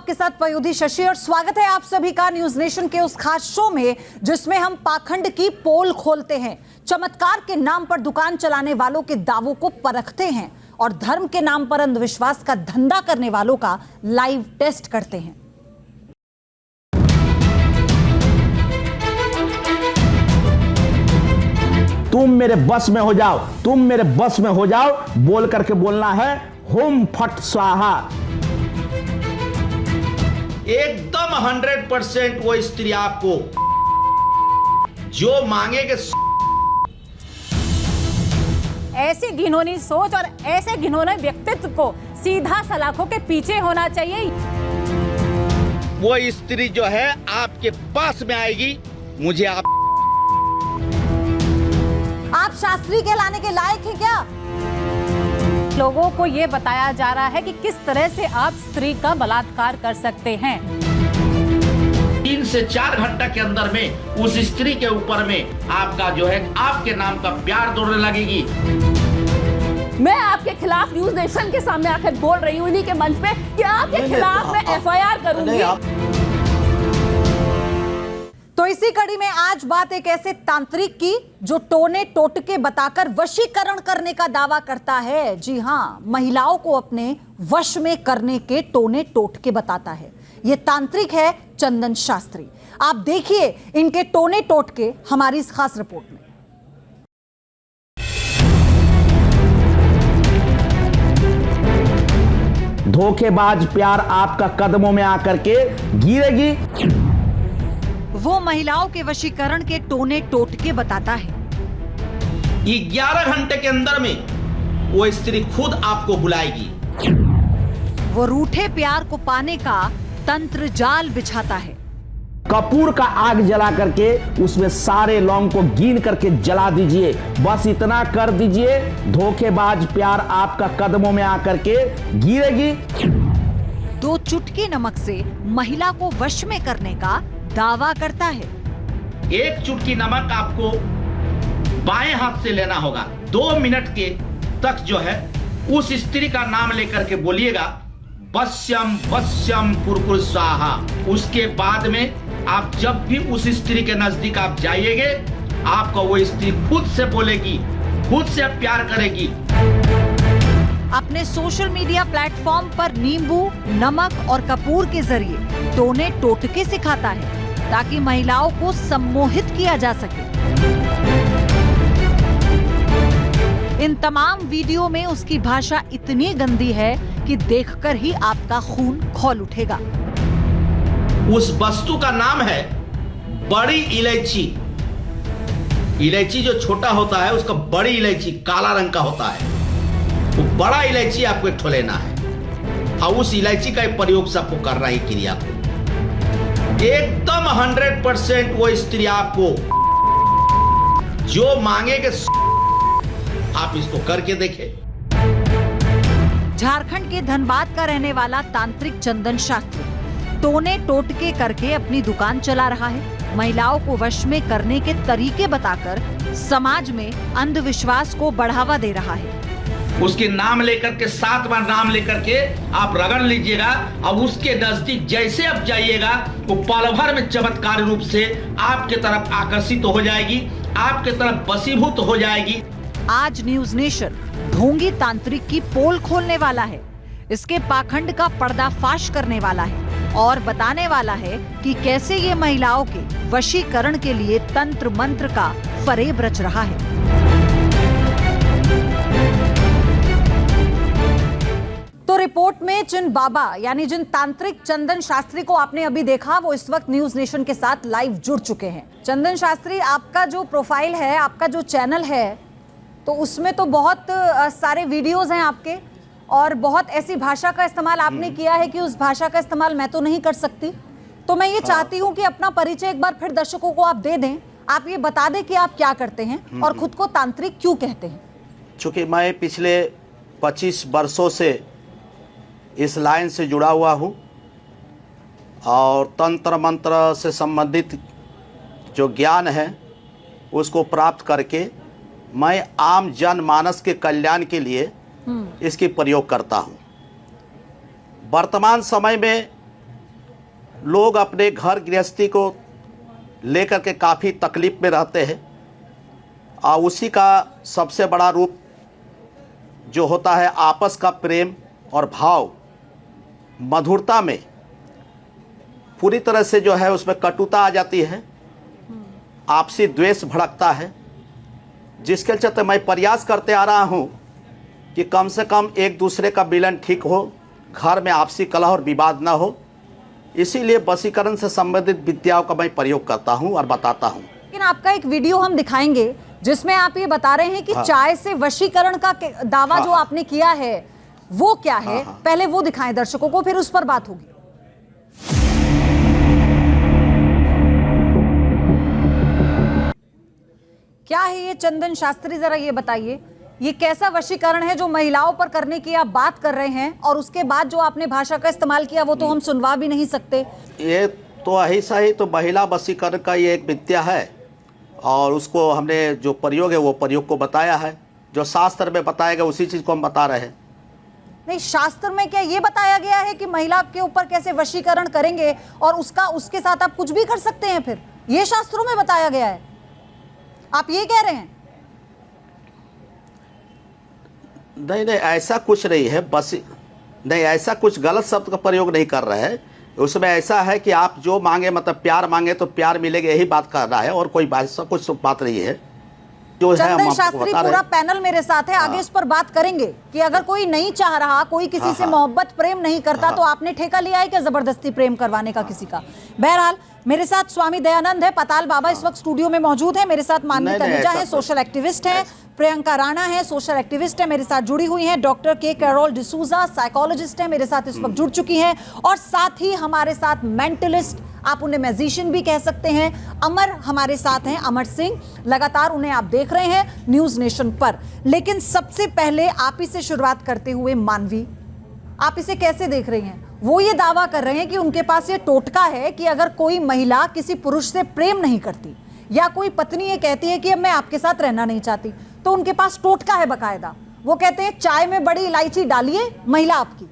आपके साथ पयोधी शशि और स्वागत है आप सभी का न्यूज नेशन के उस खास शो में जिसमें हम पाखंड की पोल खोलते हैं, चमत्कार के नाम पर दुकान चलाने वालों के दावों को परखते हैं और धर्म के नाम पर अंधविश्वास का धंधा करने वालों का लाइव टेस्ट करते हैं। तुम मेरे बस में हो जाओ, तुम मेरे बस में हो जाओ, बोल करके बोलना है होम फट स्वाहा। एकदम 100% वो स्त्री आपको जो मांगेगे। ऐसी घिनौनी सोच और ऐसे घिनौने व्यक्तित्व को सीधा सलाखों के पीछे होना चाहिए। वो स्त्री जो है आपके पास में आएगी। मुझे आप शास्त्री कहलाने के लायक हैं क्या? लोगों को ये बताया जा रहा है कि किस तरह से आप स्त्री का बलात्कार कर सकते हैं। 3 से 4 घंटा के अंदर में उस स्त्री के ऊपर में आपका जो है आपके नाम का प्यार दौड़ने लगेगी। मैं आपके खिलाफ न्यूज नेशन के सामने आकर बोल रही हूँ इन्हीं के मंच पे कि आपके खिलाफ मैं FIR करूंगी। तो इसी कड़ी में आज बात एक ऐसे तांत्रिक की जो टोने टोटके बताकर वशीकरण करने का दावा करता है। जी हां, महिलाओं को अपने वश में करने के टोने टोटके बताता है। यह तांत्रिक है चंदन शास्त्री। आप देखिए इनके टोने टोटके हमारी इस खास रिपोर्ट में। धोखेबाज प्यार आपका कदमों में आकर के गिरेगी। वो महिलाओं के वशीकरण के टोने टोटके बताता है। 11 घंटे के अंदर में वो स्त्री खुद आपको बुलाएगी। वो रूठे प्यार को पाने का तंत्र जाल बिछाता है। कपूर का आग जला करके उसमें सारे लौंग को गिन करके जला दीजिए। बस इतना कर dीजिए, धोखेबाज प्यार आपका कदमों में आकर के गिरेगी। 2 चुटकी नमक से महिला को वश में करने का दावा करता है। 1 चुटकी नमक आपको बाएं हाथ से लेना होगा। 2 मिनट के तक जो है उस स्त्री का नाम लेकर के बोलिएगा वश्यम वश्यम कुरकुर स्वाहा। उसके बाद में आप जब भी उस स्त्री के नजदीक आप जाइएगे, आपको वो स्त्री खुद से बोलेगी, खुद से प्यार करेगी। अपने सोशल मीडिया प्लेटफॉर्म पर नींबू, नमक और कपूर के जरिए टोने टोटके सिखाता है ताकि महिलाओं को सम्मोहित किया जा सके। इन तमाम वीडियो में उसकी भाषा इतनी गंदी है कि देखकर ही आपका खून खौल उठेगा। उस वस्तु का नाम है बड़ी इलायची। इलायची जो छोटा होता है उसका बड़ी इलायची काला रंग का होता है। वो बड़ा इलायची आपको एक ठो लेना है और उस इलायची का प्रयोग से आपको करना है क्रिया को। एकदम 100% वो स्त्री आपको जो मांगेगे आप इसको करके देखें। झारखंड के धनबाद का रहने वाला तांत्रिक चंदन शास्त्री टोने टोटके करके अपनी दुकान चला रहा है। महिलाओं को वश में करने के तरीके बताकर समाज में अंधविश्वास को बढ़ावा दे रहा है। उसके नाम लेकर के 7 बार नाम लेकर के आप रगड़ लीजिएगा और उसके नजदीक जैसे आप जाइएगा वो पल भर में चमत्कारी रूप से आपके तरफ आकर्षित हो जाएगी, आपके तरफ वशीभूत हो जाएगी। आज न्यूज नेशन ढोंगी तांत्रिक की पोल खोलने वाला है, इसके पाखंड का पर्दाफाश करने वाला है और बताने वाला है कि कैसे ये महिलाओं के वशीकरण के लिए तंत्र मंत्र का फरेब रच रहा है। तो रिपोर्ट में जिन बाबा यानी जिन तांत्रिक चंदन शास्त्री को आपने अभी देखा, वो इस वक्त न्यूज नेशन के साथ लाइव जुड़ चुके हैं। चंदन शास्त्री, आपका जो प्रोफाइल है, आपका जो चैनल है, तो उसमें तो बहुत सारे वीडियोस हैं आपके और बहुत ऐसी भाषा का इस्तेमाल आपने किया है कि उस भाषा का इस्तेमाल मैं तो नहीं कर सकती। तो मैं ये चाहती हूँ कि अपना परिचय एक बार फिर दर्शकों को आप दे दें। आप ये बता दें कि आप क्या करते हैं और खुद को तांत्रिक क्यों कहते हैं। चूँकि मैं पिछले 25 वर्षों से इस लाइन से जुड़ा हुआ हूँ और तंत्र मंत्र से संबंधित जो ज्ञान है उसको प्राप्त करके मैं आम जनमानस के कल्याण के लिए इसकी प्रयोग करता हूँ। वर्तमान समय में लोग अपने घर गृहस्थी को लेकर के काफ़ी तकलीफ में रहते हैं और उसी का सबसे बड़ा रूप जो होता है आपस का प्रेम और भाव, मधुरता में पूरी तरह से जो है उसमें कटुता आ जाती है, आपसी द्वेष भड़कता है, जिसके चलते मैं प्रयास करते आ रहा हूँ कि कम से कम एक दूसरे का मिलन ठीक हो, घर में आपसी कलह और विवाद ना हो। इसीलिए वशीकरण से संबंधित विद्याओं का मैं प्रयोग करता हूँ और बताता हूँ। लेकिन आपका एक वीडियो हम दिखाएंगे जिसमें आप ये बता रहे हैं कि चाय से वशीकरण का दावा जो आपने किया है वो क्या है, पहले वो दिखाएं दर्शकों को, फिर उस पर बात होगी। क्या है ये चंदन शास्त्री, जरा ये बताइए, ये कैसा वशीकरण है जो महिलाओं पर करने की आप बात कर रहे हैं, और उसके बाद जो आपने भाषा का इस्तेमाल किया वो तो हम सुनवा भी नहीं सकते। ये तो ऐसा ही तो महिला वशीकरण का ये एक विद्या है और उसको हमने जो प्रयोग है वो प्रयोग को बताया है, जो शास्त्र में बताया गया उसी चीज़ को हम बता रहे हैं। नहीं, शास्त्र में क्या ये बताया गया है कि महिला के ऊपर कैसे वशीकरण करेंगे और उसके साथ आप कुछ भी कर सकते हैं? फिर ये शास्त्रों में बताया गया है, आप ये कह रहे हैं? नहीं नहीं, ऐसा कुछ नहीं है, बस नहीं, ऐसा कुछ गलत शब्द का प्रयोग नहीं कर रहे हैं। उसमें ऐसा है कि आप जो मांगे, मतलब प्यार मांगे तो प्यार मिलेगा, यही बात कर रहा है और कोई कुछ बात नहीं है। जो है चंदन शास्त्री, पूरा पैनल मेरे साथ है, आगे इस पर बात करेंगे कि अगर कोई नहीं चाह रहा, कोई किसी से मोहब्बत प्रेम नहीं करता, तो आपने ठेका लिया है क्या जबरदस्ती प्रेम करवाने का किसी का? बहरहाल मेरे साथ स्वामी दयानंद है, पाताल बाबा इस वक्त स्टूडियो में मौजूद है, मेरे साथ मानवी तनेजा है, सोशल एक्टिविस्ट है, प्रियंका राणा है, सोशल एक्टिविस्ट है, मेरे साथ जुड़ी हुई हैं, डॉक्टर के कैरोल डिसूजा साइकोलॉजिस्ट है, मेरे साथ इस वक्त जुड़ चुकी हैं, और साथ ही हमारे साथ मेंटलिस्ट, आप उन्हें मैजिशियन भी कह सकते हैं, अमर हमारे साथ हैं, अमर सिंह। लगातार उन्हें आप देख रहे हैं न्यूज नेशन पर। लेकिन सबसे पहले आप ही से शुरुआत करते हुए मानवी, आप इसे कैसे देख रही हैं? वो ये दावा कर रहे हैं कि उनके पास ये टोटका है कि अगर कोई महिला किसी पुरुष से प्रेम नहीं करती, या कोई पत्नी ये कहती है कि अब मैं आपके साथ रहना नहीं चाहती, तो उनके पास टोटका है बकायदा। वो कहते हैं चाय में बड़ी इलायची डालिए महिला आपकी,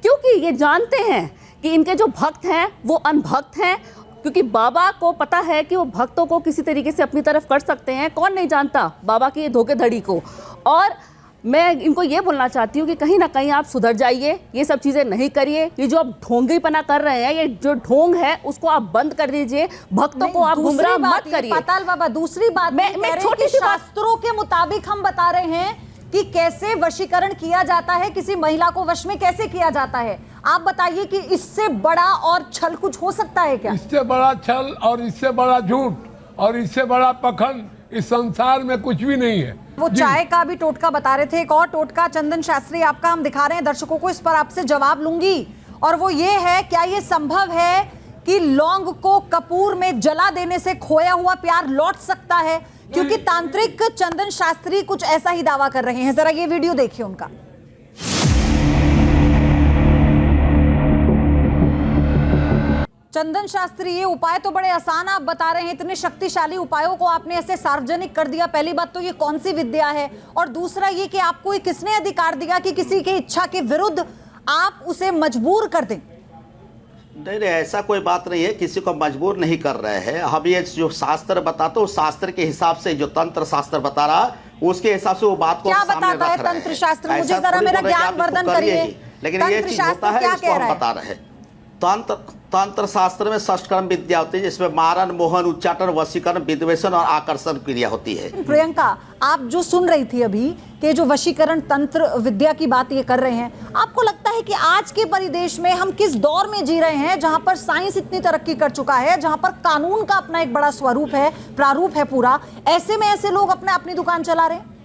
क्योंकि ये जानते हैं कि इनके जो भक्त हैं वो अनभक्त हैं, क्योंकि बाबा को पता है कि वो भक्तों को किसी तरीके से अपनी तरफ कर सकते हैं। कौन नहीं जानता बाबा की ये धोखेधड़ी को। और मैं इनको ये बोलना चाहती हूँ कि कहीं ना कहीं आप सुधर जाइए, ये सब चीज़ें नहीं करिए। ये जो आप ढोंगीपना कर रहे हैं, ये जो ढोंग है उसको आप बंद कर दीजिए, भक्तों को आप गुमराह मत करिए। पाताल बाबा, दूसरी बात मैं छोटी सी शास्त्रों के मुताबिक हम बता रहे हैं कि कैसे वशीकरण किया जाता है, किसी महिला को वश में कैसे किया जाता है। आप बताइए कि इससे बड़ा और छल कुछ हो सकता है क्या? इससे बड़ा छल और इससे बड़ा झूठ और इससे बड़ा पखंड इस संसार में कुछ भी नहीं है। वो चाय का भी टोटका बता रहे थे, एक और टोटका चंदन शास्त्री आपका हम दिखा रहे हैं दर्शकों को, इस पर आपसे जवाब लूंगी। और वो ये है, क्या ये संभव है कि लौंग को कपूर में जला देने से खोया हुआ प्यार लौट सकता है? क्योंकि तांत्रिक चंदन शास्त्री कुछ ऐसा ही दावा कर रहे हैं। जरा ये वीडियो देखिए उनका। चंदन शास्त्री, ये उपाय तो बड़े आसान आप बता रहे हैं, इतने शक्तिशाली उपायों को आपने ऐसे सार्वजनिक कर दिया। पहली बात तो ये कौन सी विद्या है, और दूसरा ये कि आपको ये किसने अधिकार दिया कि किसी की इच्छा के विरुद्ध आप उसे मजबूर कर दें? नहीं नहीं, ऐसा कोई बात नहीं है, किसी को मजबूर नहीं कर रहे हैं। हम ये जो शास्त्र बताते, उस शास्त्र के हिसाब से, जो तंत्र शास्त्र बता रहा उसके हिसाब से वो बात को क्या बताता है तंत्र शास्त्र? मुझे जरा मेरा ज्ञान वर्धन करिए। लेकिन ये चीज होता है, इसको हम बता रहे हैं। तंत्र शास्त्र में षष्ठकर्म विद्या होती है, जिसमें मारण, मोहन, उच्चाटन, वशीकरण, विद्वेषण और आकर्षण क्रिया होती है। प्रियंका, आप जो सुन रही थी अभी कि जो वशीकरण तंत्र विद्या की बात ये कर रहे हैं, आपको लगता है कि आज के परिदेश में हम किस दौर में जी रहे हैं, जहां पर साइंस इतनी तरक्की कर चुका है, जहां पर कानून का अपना एक बड़ा स्वरूप है, प्रारूप है पूरा, ऐसे में ऐसे लोग अपनी दुकान चला रहे हैं?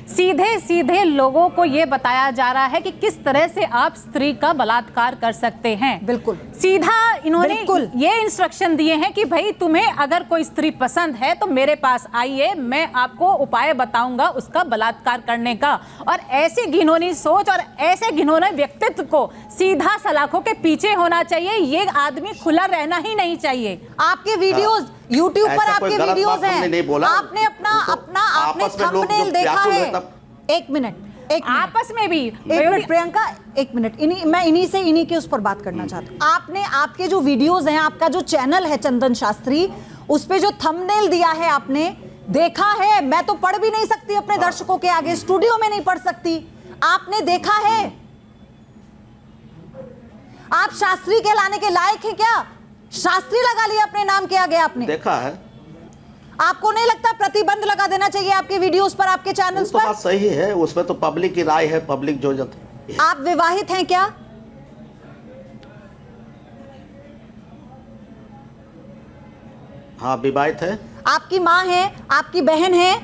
सीधे सीधे लोगों को ये बताया जा रहा है कि किस तरह से आप स्त्री का बलात्कार कर सकते हैं। बिल्कुल सीधा इन्होंने ये इंस्ट्रक्शन दिए हैं कि भाई तुम्हें अगर कोई स्त्री पसंद है तो मेरे पास आइए, मैं आपको उपाय बताऊंगा उसका बलात्कार करने का। और ऐसी घिनौनी सोच और ऐसे घिनौने व्यक्तित्व को सीधा सलाखों के पीछे होना चाहिए। ये आदमी खुला रहना ही नहीं चाहिए। आपके वीडियोस YouTube पर आपके वीडियोस हैं, आपने अपना थंबनेल देखा है। एक मिनट, आपस में भी एक मिनट प्रियंका, एक मिनट, मैं इन्हीं के उस पर बात करना चाहती हूँ। आपने आपके जो वीडियोस हैं, आपका जो चैनल है चंदन शास्त्री, उस पे जो थंबनेल दिया है आपने देखा है? मैं तो पढ़ भी नहीं सकती अपने दर्शकों के आगे, स्टूडियो में नहीं पढ़ सकती। आपने देखा है? आप शास्त्री कहलाने के लायक हैं क्या? शास्त्री लगा लिया अपने नाम के आगे आपने। देखा है। आपको नहीं लगता प्रतिबंध लगा देना चाहिए आपके वीडियोस पर, आपके चैनल्स तो पर? बात सही है, उसमें तो पब्लिक की राय है, पब्लिक जो आप विवाहित हैं क्या? हाँ, विवाहित है। आपकी माँ है, आपकी बहन है?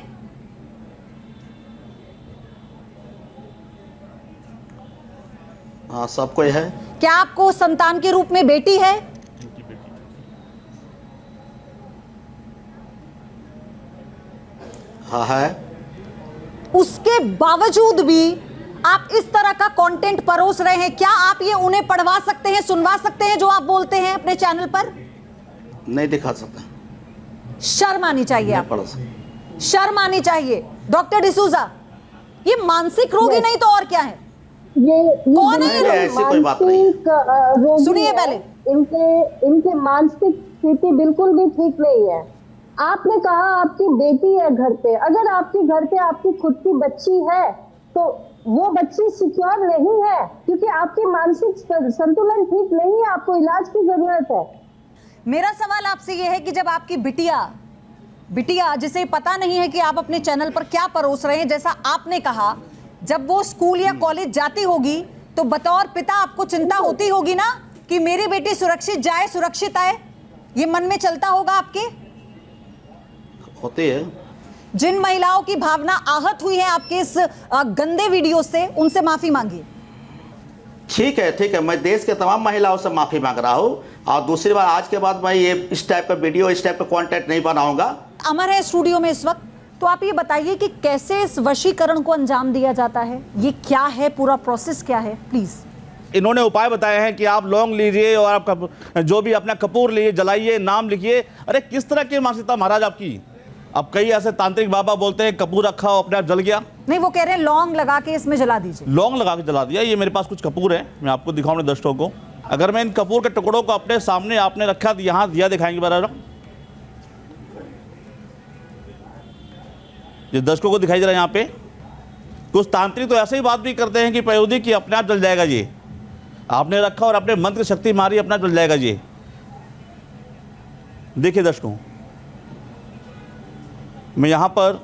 हाँ, सब कोई है। क्या आपको संतान के रूप में बेटी है? हाँ है। उसके बावजूद भी आप इस तरह का कंटेंट परोस रहे हैं। क्या आप ये उन्हें पढ़वा सकते हैं, सुनवा सकते हैं जो आप बोलते हैं अपने चैनल पर? नहीं दिखा सकता। शर्म आनी चाहिए नहीं पढ़ आपको, सकता। शर्म आनी चाहिए। डॉक्टर डिसूजा, ये मानसिक रोगी नहीं तो और क्या है? कौन है ये लोग? ऐसी कोई बात नहीं है। सुनिए पहले। इनके मानसिक स्थिति बिल्कुल भी ठीक नहीं है। आपने कहा आपकी बेटी है घर पे, अगर आपके घर पे आपकी खुद की बच्ची है तो वो बच्ची सिक्योर नहीं है, क्योंकि आपकी मानसिक संतुलन ठीक नहीं है, आपको इलाज की जरूरत है। मेरा सवाल आपसे यह है कि जब आपकी बिटिया जिसे पता नहीं है कि आप अपने चैनल पर क्या परोस रहे हैं, जैसा आपने कहा, जब वो स्कूल या कॉलेज जाती होगी तो बतौर पिता आपको चिंता होती होगी ना कि मेरी बेटी सुरक्षित जाए, सुरक्षित आए? ये मन में चलता होगा आपके? होती है। जिन महिलाओं की भावना आहत हुई है आपके इस गंदे वीडियो से, उनसे माफी मांगिए। ठीक है, मैं देश के तमाम महिलाओं से माफी मांग रहा हूँ, और दूसरी बार आज के बाद मैं ये इस टाइप का वीडियो, इस टाइप का कंटेंट नहीं बनाऊंगा। अमर है स्टूडियो में इस वक्त, तो आप ये बताइए कि कैसे इस वशीकरण को अंजाम दिया जाता है? ये क्या है, पूरा प्रोसेस क्या है, प्लीज? इन्होंने उपाय बताए हैं कि आप लौंग लीजिए और आप जो भी अपना कपूर लीजिए, जलाइए, नाम लिखिए। अरे किस तरह की मानसिकता महाराज आपकी? अब कई ऐसे तांत्रिक बाबा बोलते हैं कपूर रखा हो अपने आप जल गया। नहीं, वो कह रहे हैं लौंग लगा के इसमें जला दीजिए। लौंग लगा के जला दिया। ये मेरे पास कुछ कपूर है, मैं आपको दिखाऊं अपने दर्शकों को। अगर मैं इन कपूर के टुकड़ों को अपने सामने आपने रखा, यहाँ दिया दिखाएंगे बराबर, ये दर्शकों को दिखाई दे रहा है यहाँ पे। कुछ तांत्रिक तो ऐसे ही बात भी करते हैं कि प्रयोगी कि अपने आप जल जाएगा। ये आपने रखा और अपने मंत्र की शक्ति मारी, अपना जल जाएगा। ये देखिए दर्शकों, मैं यहाँ पर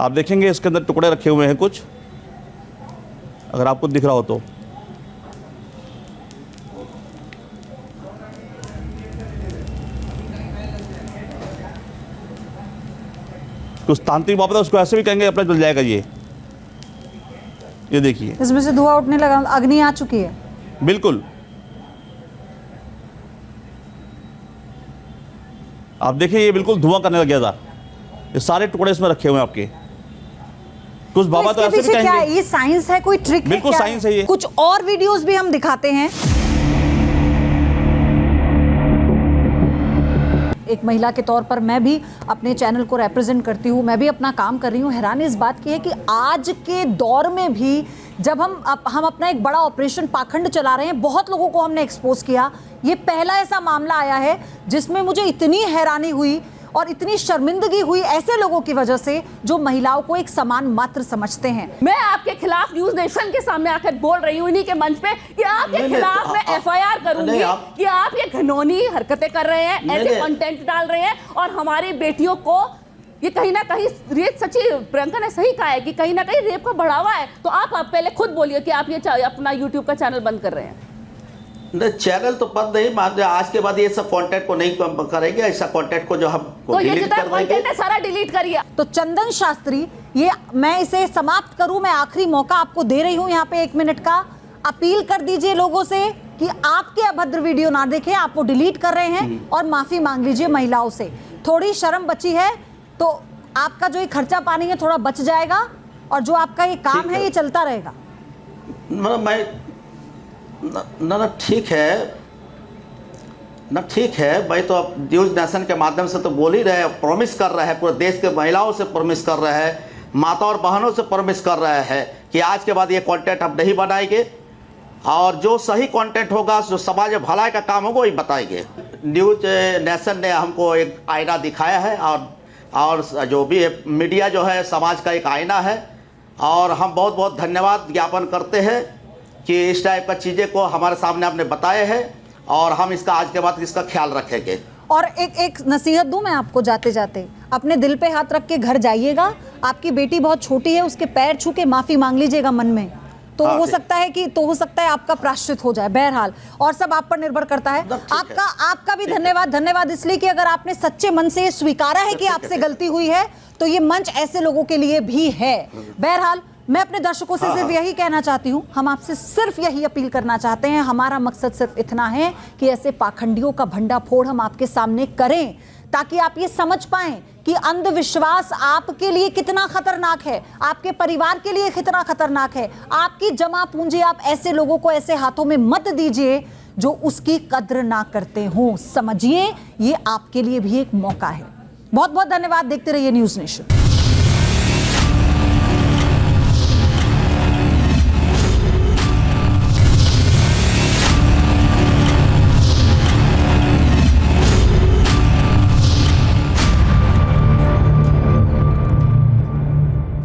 आप देखेंगे इसके अंदर टुकड़े रखे हुए हैं कुछ, अगर आपको दिख रहा हो तो। कुछ तांत्रिक बाबा उसको ऐसे भी कहेंगे अपना जल जाएगा। ये देखिए, इसमें से धुआं उठने लगा, अग्नि आ चुकी है। बिल्कुल, आप देखिए ये बिल्कुल धुआं करने लग गया था। ये सारे टुकड़े इसमें रखे हुए हैं आपके। कुछ बाबा तो ऐसे भी क्या है? कहेंगे। ये साइंस है, कोई ट्रिक है? बिल्कुल क्या साइंस है ये। कुछ और वीडियोस भी हम दिखाते हैं। एक महिला के तौर पर मैं भी अपने चैनल को रिप्रेजेंट करती हूँ, मैं भी अपना काम कर रही हूँ। हैरानी इस बात की है कि आज के दौर में भी जब हम अपना एक बड़ा ऑपरेशन पाखंड चला रहे हैं, बहुत लोगों को हमने एक्सपोज किया। ये पहला ऐसा मामला आया है जिसमें मुझे इतनी हैरानी हुई और इतनी शर्मिंदगी हुई ऐसे लोगों की वजह से जो महिलाओं को एक समान मात्र समझते हैं। मैं आपके खिलाफ न्यूज नेशन के सामने आकर बोल रही हूँ इन्हीं के मंच पे कि आपके खिलाफ मैं FIR करूंगी कि आप ये घिनौनी हरकतें कर रहे हैं, ऐसे कंटेंट डाल रहे हैं और हमारी बेटियों को ये कहीं ना कहीं रेप, सच्ची प्रियंका ने सही कहा है कि कहीं ना कहीं रेप का बढ़ावा है। तो आप पहले खुद बोलिए कि आप ये अपना यूट्यूब का चैनल बंद कर रहे हैं। नहीं, चैनल तो बंद नहीं, मान लो आज के बाद ये सब कंटेंट को नहीं करेंगे। ऐसा कंटेंट को जो हम तो ये डिलीट जितना कर देंगे, कंटेंट है सारा डिलीट करिए। तो चंदन शास्त्री, ये मैं इसे समाप्त करूं, मैं आखिरी मौका आपको दे रही हूं यहाँ पे 1 मिनट का। अपील कर दीजिए लोगों से कि आपके अभद्र वीडियो ना देखें, आप वो डिलीट कर रहे हैं, और माफी मांग लीजिए महिलाओं से। थोड़ी शर्म बची है तो आपका जो ये खर्चा पानी है थोड़ा बच जाएगा, और जो आपका ये काम है ये चलता रहेगा। ना ठीक है, ना ठीक है भाई, तो अब न्यूज नेशन के माध्यम से तो बोल ही रहे हैं, प्रॉमिस कर रहे हैं, पूरे देश के महिलाओं से प्रॉमिस कर रहे हैं, माता और बहनों से प्रॉमिस कर रहे हैं कि आज के बाद ये कंटेंट हम नहीं बनाएंगे और जो सही कंटेंट होगा, जो समाज में भलाई का काम होगा वही बताएंगे। न्यूज नेशन ने हमको एक आईना दिखाया है और जो भी मीडिया जो है समाज का एक आईना है और हम बहुत बहुत धन्यवाद ज्ञापन करते हैं कि इस टाइप का चीज़ें को हमारे सामने आपने बताए हैं और हम इसका आज के बाद इसका ख्याल रखेंगे। और एक नसीहत दूं मैं आपको जाते जाते, अपने दिल पे हाथ रख के घर जाइएगा। आपकी बेटी बहुत छोटी है, उसके पैर छू के माफी मांग लीजिएगा मन में, तो हो सकता है आपका प्रायश्चित हो जाए। बहरहाल और सब आप पर निर्भर करता है। आपका भी धन्यवाद इसलिए कि अगर आपने सच्चे मन से स्वीकारा है कि आपसे गलती हुई है तो ये मंच ऐसे लोगों के लिए भी है। बहरहाल मैं अपने दर्शकों से सिर्फ यही कहना चाहती हूँ, हम आपसे सिर्फ यही अपील करना चाहते हैं, हमारा मकसद सिर्फ इतना है कि ऐसे पाखंडियों का भंडाफोड़ हम आपके सामने करें ताकि आप ये समझ पाएं कि अंधविश्वास आपके लिए कितना खतरनाक है, आपके परिवार के लिए कितना खतरनाक है। आपकी जमा पूंजी आप ऐसे लोगों को ऐसे हाथों में मत दीजिए जो उसकी कद्र ना करते हो। समझिए, ये आपके लिए भी एक मौका है। बहुत बहुत धन्यवाद। देखते रहिए न्यूज़ नेशन।